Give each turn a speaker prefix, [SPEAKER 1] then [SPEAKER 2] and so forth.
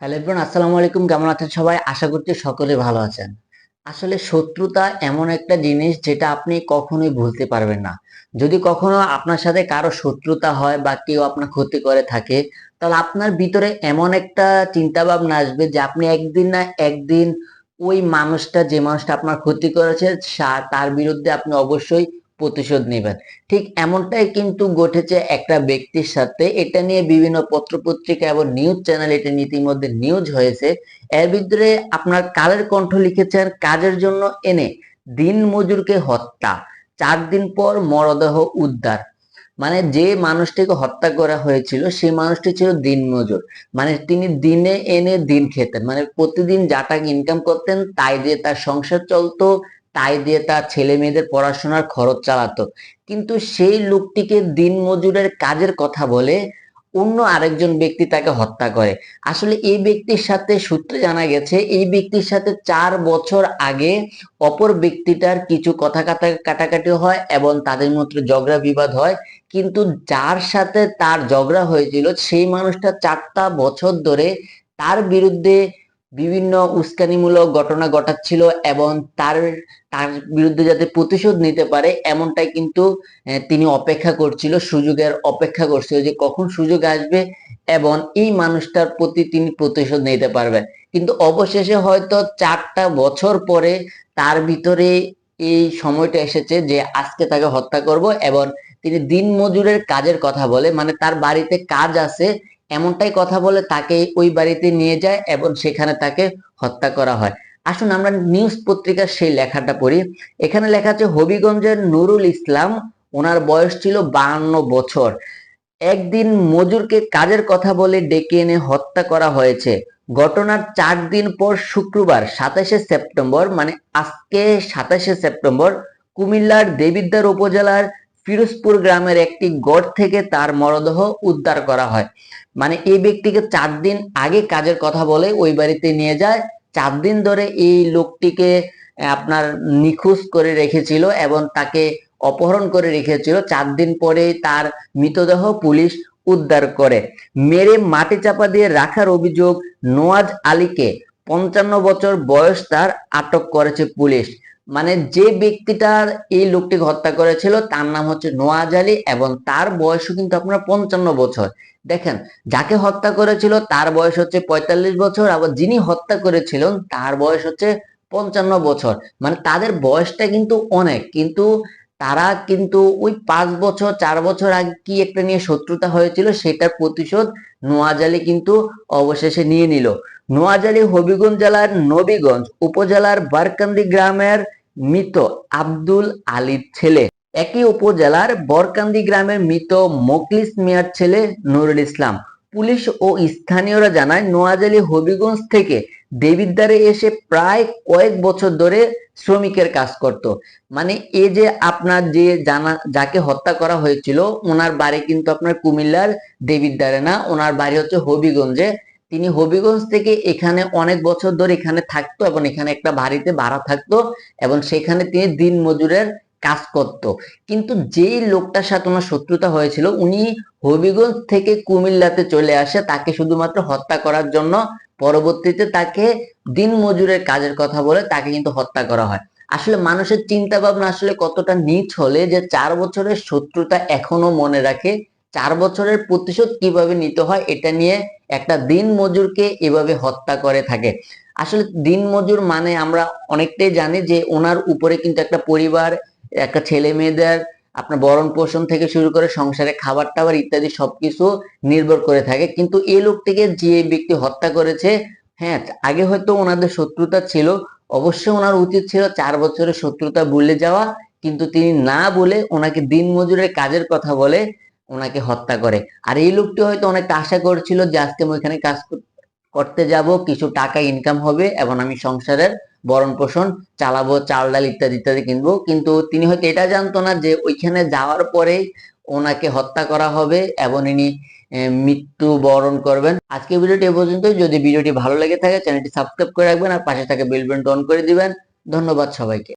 [SPEAKER 1] Hello everyone, আসসালামু আলাইকুম। কেমন আছেন সবাই? আশা করছি সকলে ভালো আছেন। আসলে শত্রুতা এমন একটা জিনিস যেটা আপনি কখনোই ভুলতে পারবেন না। যদি কখনো আপনার সাথে কারো শত্রুতা হয় বা কেউ আপনার ক্ষতি করে থাকে, তাহলে আপনার ভিতরে এমন একটা চিন্তা ভাবনা আসবে যে আপনি একদিন না একদিন ওই মানুষটা, যে মানুষটা আপনার ক্ষতি করেছে, তার বিরুদ্ধে আপনি অবশ্যই প্রতিশোধ নেবেন। ঠিক এমনটাই কিন্তু ঘটেছে একটা ব্যক্তির সাথে। এটা নিয়ে বিভিন্ন পত্রপত্রিকা এবং নিউজ চ্যানেল এটা নিয়ে ইতিমধ্যে নিউজ হয়েছে। এর ভিতরে আপনার কালের কণ্ঠ লিখেছেন, কাজের জন্য এনে দিন মজুরকে হত্যা, 4 দিন পর মরদেহ উদ্ধার। মানে যে মানুষটিকে হত্যা করা হয়েছিল সেই মানুষটি ছিল দিনমজুর। মানে তিনি দিনে এনে দিন খেতেন, মানে প্রতিদিন যা টাকা ইনকাম করতেন তাই দিয়ে তার সংসার চলতো, তাই দিয়ে তার ছেলে মেয়েদের পড়াশোনার খরচ চালাতো। কিন্তু সেই লোকটিকে দিনমজুরের কাজের কথা বলে অন্য আরেকজন ব্যক্তি তাকে হত্যা করে। আসলে এই ব্যক্তির সাথে সূত্রে জানা গেছে এই ব্যক্তির সাথে 4 বছর আগে অপর ব্যক্তিটার কিছু কথা কাটাকাটি হয় এবং তাদের মধ্যে ঝগড়া বিবাদ হয়। কিন্তু যার সাথে তার ঝগড়া হয়েছিল সেই মানুষটা 4টা বছর ধরে তার বিরুদ্ধে বিভিন্ন উস্কানিমূলক ঘটনা ঘটাচ্ছিল এবং তার তার বিরুদ্ধে যাতে প্রতিশোধ নিতে পারে এমনটাই কিন্তু তিনি অপেক্ষা করছিল, সুযোগের অপেক্ষা করছিল যে কখন সুযোগ আসবে এবং এই মানুষটার প্রতি তিনি প্রতিশোধ নিতে পারবেন। কিন্তু অবশেষে হয়তো 4টা বছর পরে তার ভিতরে এই সময়টা এসেছে যে আজকে তাকে হত্যা করব। এবং তিনি দিন মজুরের কাজের কথা বলে, মানে তার বাড়িতে কাজ আছে এমনটাই কথা বলে তাকে ওই বাড়িতে নিয়ে যায় এবং সেখানে তাকে হত্যা করা হয়। আসুন আমরা নিউজ পত্রিকার সেই লেখাটা পড়ি। এখানে লেখা আছে হবিগঞ্জের নুরুল ইসলাম, ওনার বয়স ছিল 52 বছর। একদিন মজুরকে কাজের কথা বলে ডেকে এনে হত্যা করা হয়েছে। ঘটনার 4 দিন পর শুক্রবার 27শে সেপ্টেম্বর, মানে আজকে 27শে সেপ্টেম্বর, কুমিল্লার দেবিদ্বার উপজেলার ফিরোজপুর গ্রামের একটি গড় থেকে তার মরদেহ উদ্ধার করা হয়। মানে এই ব্যক্তিকে 4 দিন আগে কাজের কথা বলে ওই বাড়িতে নিয়ে যায়। 4 দিন ধরে এই লোকটিকে আপনার নিখোঁজ করে রেখেছিল এবং তাকে অপহরণ করে রেখেছিল। 4 দিন পরে তার মৃতদেহ পুলিশ উদ্ধার করে। মেরে মাটি চাপা দিয়ে রাখার অভিযোগ নওয়াজ আলীকে, 55 বছর বয়স তার, আটক করেছে পুলিশ। মানে যে ব্যক্তিটার এই লোকটিকে হত্যা করেছিল তার নাম হচ্ছে নওয়াজ আলী এবং তার বয়সও কিন্তু আপনার 55 বছর। দেখেন, যাকে হত্যা করেছিল তার বয়স হচ্ছে 45 বছর, আবার যিনি হত্যা করেছিলেন তার বয়স হচ্ছে 55 বছর। মানে তাদের বয়সটা কিন্তু অনেক, কিন্তু তারা কিন্তু ওই 5 বছর 4 বছর আগে কি একটা নিয়ে শত্রুতা হয়েছিল সেটার প্রতিশোধ নওয়াজ আলী কিন্তু অবশেষে নিয়ে নিল। নওয়াজ আলী হবিগঞ্জ জেলার নবীগঞ্জ উপজেলার বারকান্দি গ্রামের মৃত আব্দুল আলীর ছেলে। একই উপজেলার বরকান্দি গ্রামের মৃত মোখলিস মিয়ার ছেলে নুরুল ইসলাম। পুলিশ ও স্থানীয়রা জানায় নওয়াজ আলী হবিগঞ্জ থেকে দেবিদ্বারে এসে প্রায় কয়েক বছর ধরে শ্রমিকের কাজ করত। মানে এই যে আপনার যে যাকে হত্যা করা হয়েছিল ওনার বাড়ি কিন্তু আপনার কুমিল্লার দেবিদ্বারে না, ওনার বাড়ি হচ্ছে হবিগঞ্জে। তিনি হবিগঞ্জ থেকে এখানে অনেক বছর ধরে এখানে থাকতো এবং এখানে একটা বাড়িতে ভাড়া থাকতো এবং সেখানে তিনি দিন মজুরের কাজ করত। কিন্তু যেই লোকটার সাথে ওনার শত্রুতা হয়েছিল উনি হবিগঞ্জ থেকে কুমিল্লাতে চলে আসে তাকে শুধুমাত্র হত্যা করার জন্য। পরবর্তীতে তাকে দিন মজুরের কাজের কথা বলে তাকে কিন্তু হত্যা করা হয়। আসলে মানুষের চিন্তা ভাবনা আসলে কতটা নীচ হলে যে 4 বছরের শত্রুতা এখনো মনে রাখে, 4 বছরের প্রতিশোধ কিভাবে নিতে হয় এটা নিয়ে একটা দিন মজুরকে এভাবে হত্যা করে থাকে। আসলে দিন মজুর মানে আমরা অনেকটাই জানি যে ওনার উপরে কিন্তু একটা পরিবার, একটা ছেলে মেয়েদের আপনার ভরণ পোষণ থেকে শুরু করে সংসারে খাবার টাবার ইত্যাদি সবকিছু নির্ভর করে থাকে। কিন্তু এই লোকটিকে যে ব্যক্তি হত্যা করেছে, হ্যাঁ আগে হয়তো ওনাদের শত্রুতা ছিল, অবশ্যই ওনার উচিত ছিল 4 বছরের শত্রুতা ভুলে যাওয়া, কিন্তু তিনি না বলে ওনাকে দিন মজুরের কাজের কথা বলে ওনাকে হত্যা করে। আর এই লোকটি হয়তো অনেকটা আশা করছিল যে আজকে আমি ওইখানে কাজ করতে যাব, কিছু টাকা ইনকাম হবে এবং আমি সংসারের ভরণ পোষণ চালাবো, চাল ডাল ইত্যাদি ইত্যাদি কিনবো। কিন্তু তিনি হয়তো এটা জানতো না যে ওইখানে যাওয়ার পরে ওনাকে হত্যা করা হবে এবং ইনি মৃত্যু বরণ করবেন। আজকে ভিডিওটি এ পর্যন্তই। যদি ভিডিওটি ভালো লেগে থাকে চ্যানেলটি সাবস্ক্রাইব করে রাখবেন আর পাশে থাকা বেল বাটনটি অন করে দিবেন। ধন্যবাদ সবাইকে।